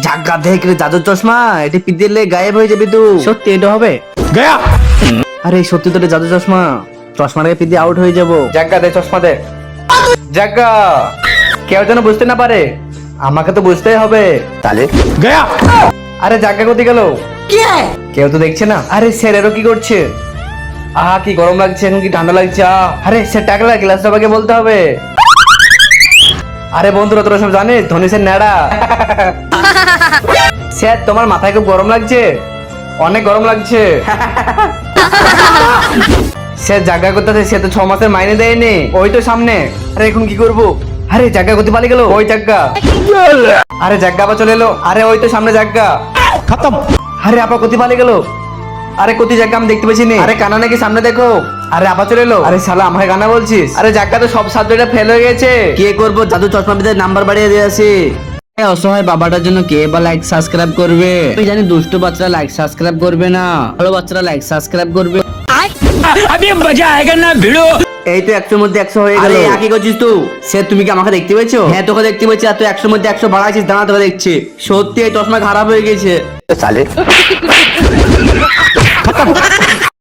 ঝাক্কা দেখ রে জাদুর চশমা, এটি পিদিলে গায়েব হয়ে যাবি তুই। সত্যি এটা হবে? गया। আরে সত্যি তো রে জাদুর চশমা, চশমাটাকে পিদি আউট হয়ে যাবো। জাগা দে, চশমা দে। জাগা, কেউ যেন বুঝতে না পারে, আমাকে তো বুঝতেই হবে। তাহলে गया। আরে জাগা কোথায় গেল? কেউ তো দেখছে না। আরে স্যারেরও কি করছে? আহা কি গরম লাগছে, এখন কি ঠান্ডা লাগছে। আরে স্যার টাকলা গ্লাস সবাইকে বলতে হবে। আরে বন্ধুরা তোরা সব জানিস ধনী স্যার ন্যাড়া। স্যার তোমার মাথায় খুব গরম লাগছে, অনেক গরম লাগছে। স্যার জায়গা করতে সে তো 6 মাসের মাইনে দেয়নি, ওই তো সামনে। আরে এখন কি করবো? আরে জায়গা করতে পালিয়ে গেল, ওই জায়গা। আরে জায়গা আবার চলে এলো। আরে ওই তো সামনে জায়গা। खत्म। আরে আপা কোথায় পালিয়ে গেল? আরে কোথায় জায়গা আমি দেখতে পাচ্ছি না। আরে কানা নাকি সামনে দেখো। আরে আপা চলে এলো। আরে শালা আমাকে কানা বলছিস? আরে জায়গা তো সব সাবজেক্টে ফেল হয়ে গেছে। কে করবো, জাদু চশমা পিদের নাম্বার বাড়িয়ে দিয়েছি। অসহায় বাবাটার জন্য কে বা লাইক সাবস্ক্রাইব করবে? আমি জানি দুষ্টু বাচ্চারা লাইক সাবস্ক্রাইব করবে না, ভালো বাচ্চারা লাইক সাবস্ক্রাইব করবে। अभी मजा आएगा ना भिड़ो। এই তো 100 মধ্যে 100 হয়ে গেল। আরে কি করছিস তুই? সে তুমি কি আমাকে দেখতে পেয়েছো? হ্যাঁ তোকে দেখতে পেয়েছি, আর তুই 100 মধ্যে 100 বাড়াইছিস। দাঁড়া তোকে দেখছি। সত্যি এই চশমা খারাপ হয়ে গেছে।